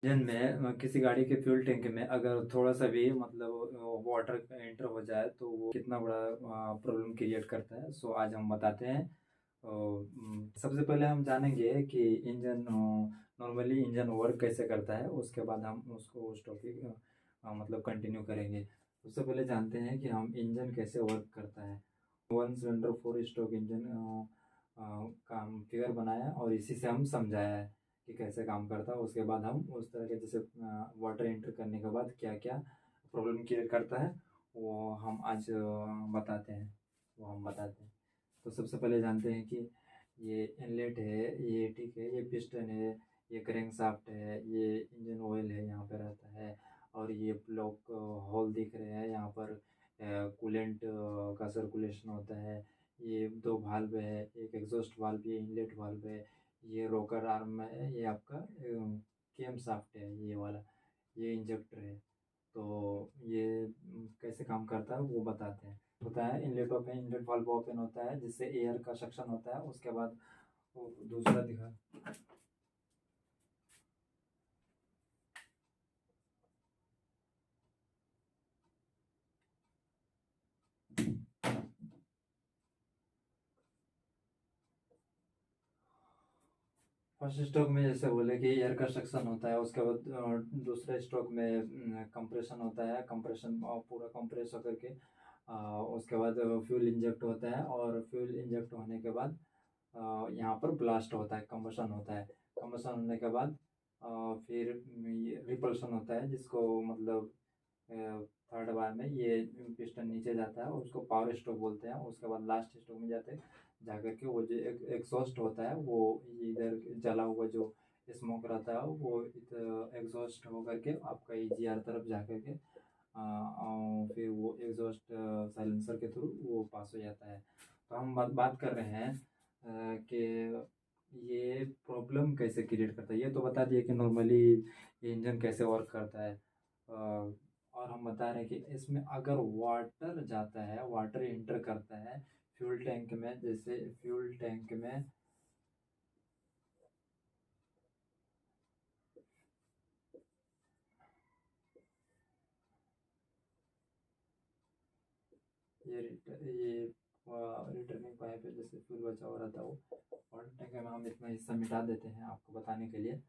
Engine में किसी गाड़ी के फ्यूल टैंक में अगर थोड़ा सा भी मतलब वाटर एंटर हो जाए तो वो कितना बड़ा प्रॉब्लम क्रिएट करता है। सो आज हम बताते हैं। सबसे पहले हम जानेंगे कि इंजन नॉर्मली इंजन वर्क कैसे करता है, उसके बाद हम उसको उस टॉपिक मतलब कंटिन्यू करेंगे। उससे पहले जानते हैं कि हम इंजन कैसे वर्क करता है। One cylinder four stroke engine का हम फिगर बनाया और इसी से हम समझाया है कि कैसे काम करता है। उसके बाद हम उस तरह के जैसे वाटर एंटर करने के बाद क्या क्या प्रॉब्लम क्रिएट करता है वो हम आज बताते हैं। तो सबसे पहले जानते हैं कि ये इनलेट है, ये ठीक है, ये पिस्टन है, ये क्रैंक शाफ्ट है, ये इंजन ऑयल है यहाँ पे रहता है, और ये ब्लॉक होल दिख रहे हैं यहाँ पर कूलेंट का सर्कुलेशन होता है। ये दो वाल्व है, एक एग्जॉस्ट वाल्व, ये इनलेट वाल्व है, ये रोकर आर्म है, ये आपका केम शाफ्ट है, ये वाला, ये इंजेक्टर है। तो ये कैसे काम करता है वो बताते हैं। होता है inlet open, inlet valve open होता है जिससे एयर का सक्शन होता है। उसके बाद वो दूसरा दिखा। फर्स्ट स्ट्रोक में जैसे बोले कि एयर का सक्शन होता है, उसके बाद दूसरे स्ट्रोक में कंप्रेशन होता है, कंप्रेशन पूरा कंप्रेस होकर के उसके बाद फ्यूल इंजेक्ट होता है, और फ्यूल इंजेक्ट होने के बाद यहाँ पर ब्लास्ट होता है, कंबशन होता है। कंबशन होने के बाद फिर रिपल्शन होता है, जिसको मतलब थर्ड बार में ये पिस्टन नीचे जाता है और उसको पावर स्ट्रोक बोलते हैं। उसके बाद लास्ट स्ट्रोक में जाते जाकर के वो जो एग्जॉस्ट होता है वो इधर जला हुआ जो स्मोक रहता है वो इधर एग्जॉस्ट होकर के आपका ईजीआर तरफ जाकर के और फिर वो एग्जॉस्ट साइलेंसर के थ्रू वो पास हो जाता है। तो हम बात कर रहे हैं कि ये प्रॉब्लम कैसे क्रिएट करता है। ये तो बता दिए कि नॉर्मली ये इंजन कैसे वर्क करता है। और हम बता रहे हैं कि इसमें अगर वाटर जाता है, वाटर इंटर करता है फ्यूल टैंक में, जैसे फ्यूल टैंक में ये रिटर्निंग पाइप है, जैसे फ्यूल बचा हुआ रहता है वो वाटर टैंक में हम इतना हिस्सा मिटा देते हैं आपको बताने के लिए।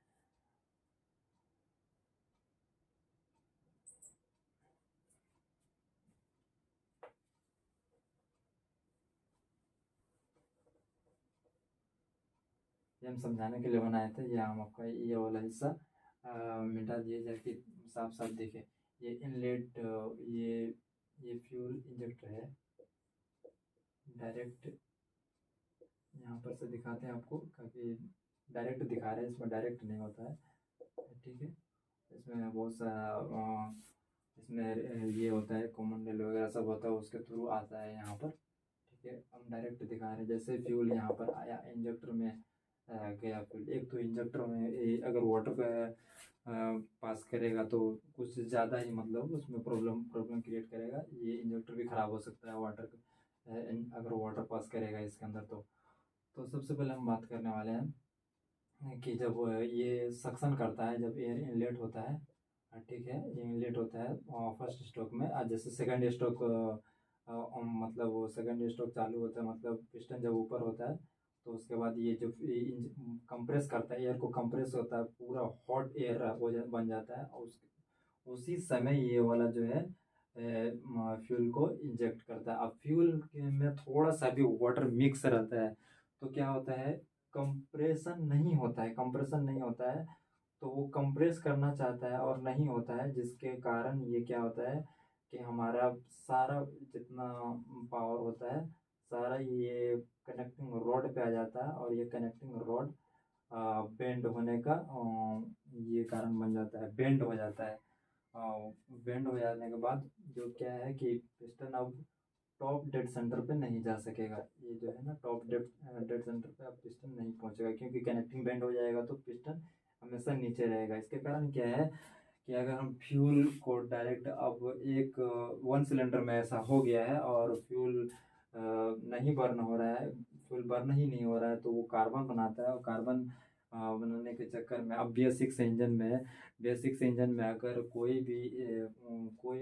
ये हम समझाने के लिए बनाए थे। ये हम आपका ये वाला हिस्सा मिटा दिए जाके साफ साफ देखे। ये इनलेट ये फ्यूल इंजेक्टर है। डायरेक्ट यहाँ पर से दिखाते हैं आपको, क्योंकि डायरेक्ट दिखा रहे हैं, इसमें डायरेक्ट नहीं होता है। ठीक है, इसमें बहुत सारा इसमें ये होता है, कॉमन रेल वगैरह सब होता है, उसके थ्रू आता है यहाँ पर। ठीक है, हम डायरेक्ट दिखा रहे हैं। जैसे फ्यूल यहाँ पर आया इंजेक्टर में गया फ्यूल, एक तो इंजेक्टर में अगर वाटर का पास करेगा तो कुछ ज़्यादा ही मतलब उसमें प्रॉब्लम प्रॉब्लम क्रिएट करेगा। ये इंजेक्टर भी ख़राब हो सकता है वाटर अगर वाटर पास करेगा इसके अंदर। तो सबसे पहले हम बात करने वाले हैं कि जब ये सक्शन करता है, जब एयर इनलेट होता है ठीक है, ये इनलेट होता है फर्स्ट स्ट्रोक में। जैसे सेकंड स्ट्रोक मतलब वो सेकंड स्ट्रोक चालू होता है, मतलब पिस्टन जब ऊपर होता है तो उसके बाद ये जो कंप्रेस करता है, एयर को कंप्रेस होता है, पूरा हॉट एयर बन जाता है, और उसी समय ये वाला जो है फ्यूल को इंजेक्ट करता है। अब फ्यूल में थोड़ा सा भी वाटर मिक्स रहता है तो क्या होता है, कंप्रेशन नहीं होता है, कंप्रेशन नहीं होता है। तो वो कंप्रेस करना चाहता है और नहीं होता है, जिसके कारण ये क्या होता है कि हमारा सारा जितना पावर होता है सारा ये कनेक्टिंग रॉड पे आ जाता है, और ये कनेक्टिंग रॉड बेंड होने का ये कारण बन जाता है, बेंड हो जाता है। बेंड हो जाने के बाद जो क्या है कि पिस्टन अब टॉप डेड सेंटर पे नहीं जा सकेगा। ये जो है ना, टॉप डेड डेड सेंटर पे अब पिस्टन नहीं पहुंचेगा, क्योंकि कनेक्टिंग बेंड हो जाएगा तो पिस्टन हमेशा नीचे रहेगा। इसके कारण क्या है कि अगर हम फ्यूल को डायरेक्ट अब एक वन सिलेंडर में ऐसा हो गया है और फ्यूल नहीं बर्न हो रहा है, फ्यूल बर्न ही नहीं हो रहा है, तो वो कार्बन बनाता है, और कार्बन बनाने के चक्कर में अब बी एस सिक्स इंजन में अगर कोई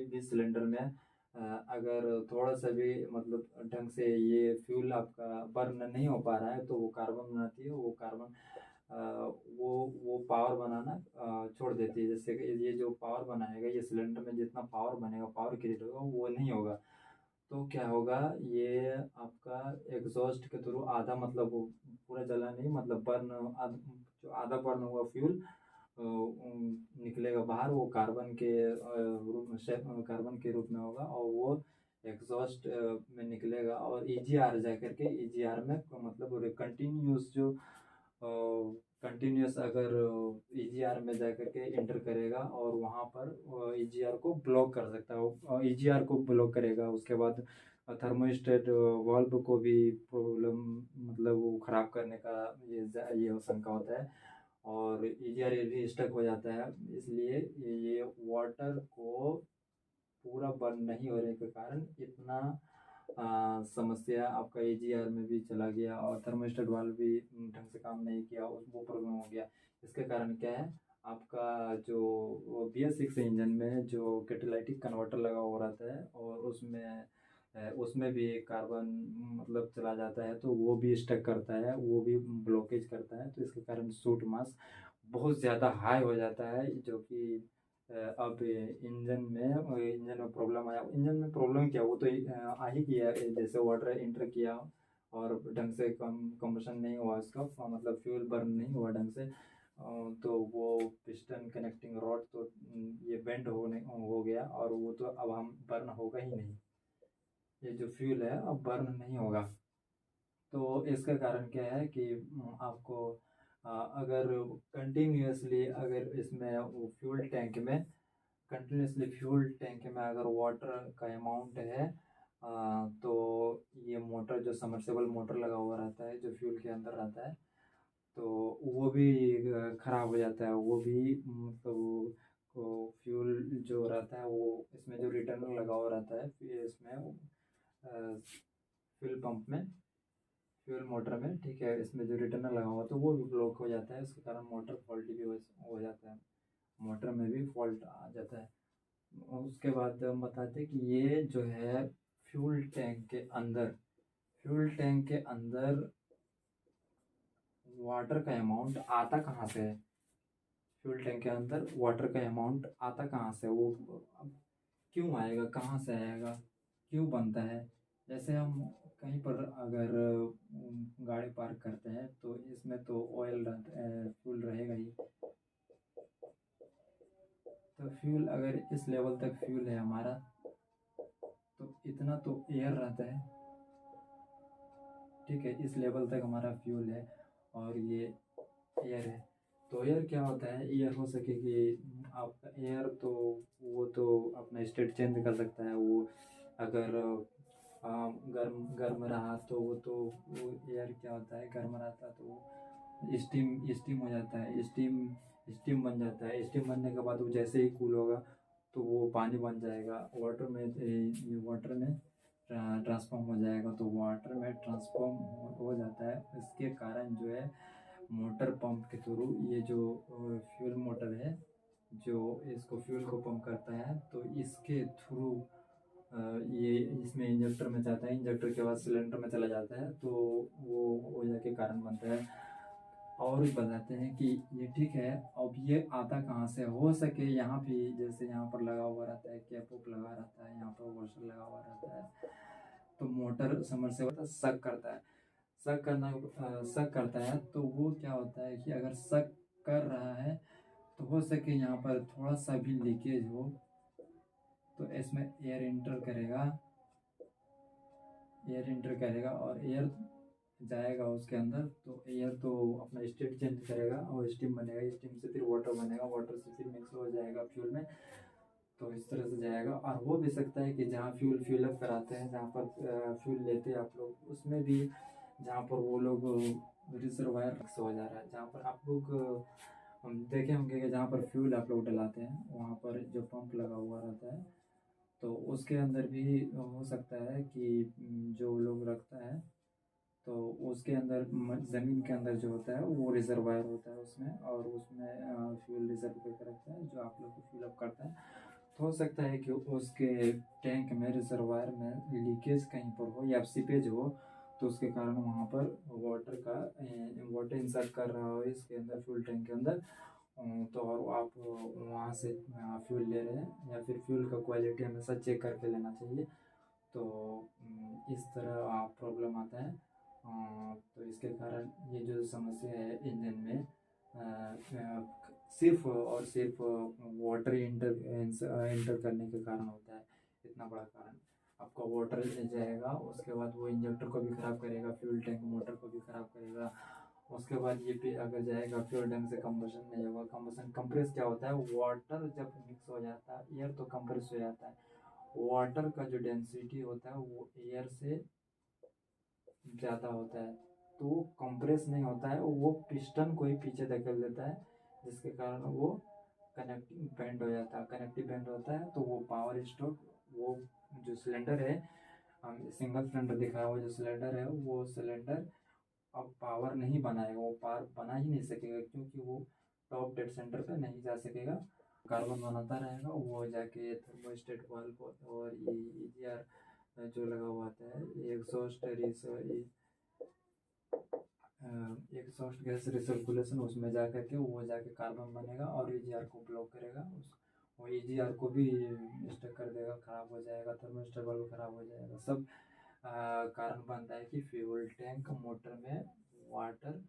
भी सिलेंडर में अगर थोड़ा सा भी मतलब ढंग से ये फ्यूल आपका बर्न नहीं हो पा रहा है तो वो कार्बन बनाती है। वो कार्बन अ, वो पावर बनाना छोड़ देती है। जैसे कि ये जो पावर बनाएगा, ये सिलेंडर में जितना पावर बनेगा, पावर क्रिएट होगा, वो नहीं होगा। तो क्या होगा, ये आपका एग्जॉस्ट के थ्रू आधा मतलब वो पूरा जला नहीं, मतलब जो आधा बर्न हुआ फ्यूल निकलेगा बाहर। वो कार्बन के रूप में होगा और वो एग्जॉस्ट में निकलेगा और ईजीआर जा करके ईजीआर में मतलब कंटिन्यूस अगर ईजीआर में जा करके इंटर करेगा और वहाँ पर ईजीआर को ब्लॉक कर सकता है। ईजीआर को ब्लॉक करेगा। उसके बाद थर्मोस्टेट वाल्व को भी प्रॉब्लम मतलब वो खराब करने का ये शंका होता है और ईजीआर भी स्टक हो जाता है। इसलिए ये वाटर को पूरा बर्न नहीं होने के कारण इतना समस्या आपका एजीआर में भी चला गया और थर्मोस्टेट वाल्व भी ढंग से काम नहीं किया, वो प्रॉब्लम हो गया। इसके कारण क्या है, आपका जो बी एस सिक्स इंजन में जो कैटालिटिक कन्वर्टर लगा हुआ रहता है और उसमें भी कार्बन मतलब चला जाता है तो वो भी स्टक करता है, वो भी ब्लॉकेज करता है। तो इसके कारण सूट मास बहुत ज़्यादा हाई हो जाता है, जो कि अब इंजन में प्रॉब्लम आया। इंजन में प्रॉब्लम क्या, वो तो आ ही किया। जैसे वाटर इंटर किया और ढंग से कंबशन नहीं हुआ इसका, मतलब फ्यूल बर्न नहीं हुआ ढंग से, तो वो पिस्टन कनेक्टिंग रॉड तो ये बेंड हो गया और वो तो अब हम बर्न होगा ही नहीं। ये जो फ्यूल है अब बर्न नहीं होगा। तो इसका कारण क्या है कि आपको अगर कंटिन्यूसली अगर इसमें वो फ्यूल टैंक में अगर वाटर का अमाउंट है तो ये मोटर जो समर्सेबल मोटर लगा हुआ रहता है जो फ्यूल के अंदर रहता है, तो वो भी खराब हो जाता है। वो भी मतलब फ्यूल जो रहता है वो इसमें जो रिटर्नर लगा हुआ रहता है फिर इसमें फ्यूल पंप में, फ्यूल मोटर में, ठीक है, इसमें जो रिटर्नर लगा हुआ तो वो भी ब्लॉक हो जाता है। उसके कारण मोटर फॉल्टी भी हो जाता है, मोटर में भी फॉल्ट आ जाता है। उसके बाद हम बताते हैं कि ये जो है फ्यूल टैंक के अंदर वाटर का अमाउंट आता कहाँ से है। फ्यूल टैंक के अंदर वाटर का अमाउंट आता कहाँ से, वो अब क्यों आएगा, कहाँ से आएगा, क्यों बनता है। जैसे हम कहीं पर अगर गाड़ी पार्क करते हैं तो इसमें तो ऑयल रहता है, फ्यूल रहेगा ही। तो फ्यूल अगर इस लेवल तक फ्यूल है हमारा तो इतना तो एयर रहता है, ठीक है, इस लेवल तक हमारा फ्यूल है और ये एयर है। तो एयर क्या होता है, एयर हो सके कि आपका एयर तो वो तो अपना स्टेट चेंज कर सकता है। वो अगर गर्म गर्म रहा तो वो एयर क्या होता है, गर्म रहता है तो वो स्टीम हो जाता है, स्टीम बन जाता है। स्टीम बनने के बाद वो जैसे ही कूल होगा तो वो पानी बन जाएगा, वाटर में ट्रांसफॉर्म हो जाएगा। तो वाटर में ट्रांसफॉर्म हो जाता है। इसके कारण जो है मोटर पंप के थ्रू ये जो फ्यूल मोटर है जो इसको फ्यूल को पंप करता है तो इसके थ्रू ये इसमें इंजेक्टर में जाता है, इंजेक्टर के बाद सिलेंडर में चला जाता है। तो वो ऊर्जा के कारण बनता है। और बताते हैं कि ये ठीक है, अब ये आता कहाँ से, हो सके यहाँ भी जैसे यहाँ पर लगा हुआ रहता है, कैप वूप लगा रहता है, यहाँ पर वॉशर लगा हुआ रहता है, तो मोटर समरसेबल सक करता है। शक करता है तो वो क्या होता है कि अगर शक कर रहा है तो हो सके यहाँ पर थोड़ा सा भी लीकेज हो तो इसमें एयर इंटर करेगा और एयर जाएगा उसके अंदर। तो एयर तो अपना स्टेट चेंज करेगा और स्टीम बनेगा, स्टीम से फिर वाटर बनेगा, वाटर से फिर मिक्स हो जाएगा फ्यूल में। तो इस तरह से जाएगा। और हो भी सकता है कि जहाँ फ्यूल अप कराते हैं, जहाँ पर फ्यूल लेते हैं आप लोग, उसमें भी जहाँ पर वो लोग रिजर्वायर मिक्स हो जा रहा है, जहाँ पर आप लोग हम देखे होंगे कि जहाँ पर फ्यूल आप लोग डलाते हैं वहाँ पर जो पंप लगा हुआ रहता है तो उसके अंदर भी हो सकता है कि जो लोग रखता है तो उसके अंदर ज़मीन के अंदर जो होता है वो रिजर्वायर होता है उसमें, और उसमें फ्यूल रिजर्व करके रखता है जो आप लोग को फिलअप करता है। तो हो सकता है कि उसके टैंक में रिजर्वायर में लीकेज कहीं पर हो या सीपेज हो, तो उसके कारण वहाँ पर वाटर इंसर्ट कर रहा हो इसके अंदर, फ्यूल टैंक के अंदर। तो और आप वहाँ से फ्यूल ले रहे हैं, या फिर फ्यूल का क्वालिटी हमेशा चेक करके लेना चाहिए। तो इस तरह प्रॉब्लम आता है। तो इसके कारण ये जो समस्या है इंजन में, सिर्फ और सिर्फ वाटर इंटर करने के कारण होता है। इतना बड़ा कारण, आपका वाटर जाएगा, उसके बाद वो इंजेक्टर को भी ख़राब करेगा, फ्यूल टैंक मोटर को भी ख़राब करेगा। उसके बाद ये भी अगर जाएगा फ्यूल टैंक से कंबशन नहीं होगा। कंबशन कंप्रेस क्या होता है, वाटर जब मिक्स हो जाता है एयर तो कंप्रेस हो जाता है। वाटर का जो डेंसिटी होता है वो एयर से ज़्यादा होता है, तो वो कंप्रेस नहीं होता है, वो पिस्टन को ही पीछे धकेल देता है, जिसके कारण वो कनेक्टिंग बेंड हो जाता है। कनेक्टिव बेंड होता है तो वो पावर स्ट्रोक, वो जो सिलेंडर है, सिंगल सिलेंडर दिखाया हुआ जो सिलेंडर है, वो सिलेंडर अब पावर नहीं बनाएगा, वो पावर बना ही नहीं सकेगा, क्योंकि वो टॉप डेड सेंटर पे नहीं जा सकेगा। कार्बन बनाता रहेगा, वो जाके थर्मोस्टेट वाल्व और ये EGR जो लगा हुआ आता है, एग्जॉस्ट गैस रिसर्कुलेशन, उसमें जा करके वो जाके कार्बन बनेगा और EGR को ब्लॉक करेगा। वो EGR को भी स्टक कर देगा, ख़राब हो जाएगा, थर्मोस्टेट वाल्व ख़राब हो जाएगा। सब कारण बनता है कि फ्यूल टैंक मोटर में वाटर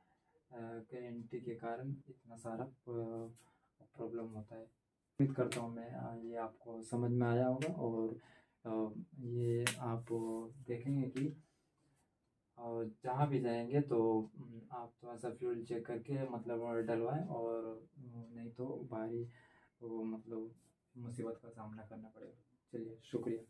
के एंट्री के कारण इतना सारा प्रॉब्लम होता है। उम्मीद करता हूँ मैं ये आपको समझ में आया होगा, और ये आप देखेंगे कि और जहाँ भी जाएंगे तो आप थोड़ा सा फ्यूल चेक करके मतलब डलवाएं, और नहीं तो भारी वो मतलब मुसीबत का सामना करना पड़ेगा। चलिए, शुक्रिया।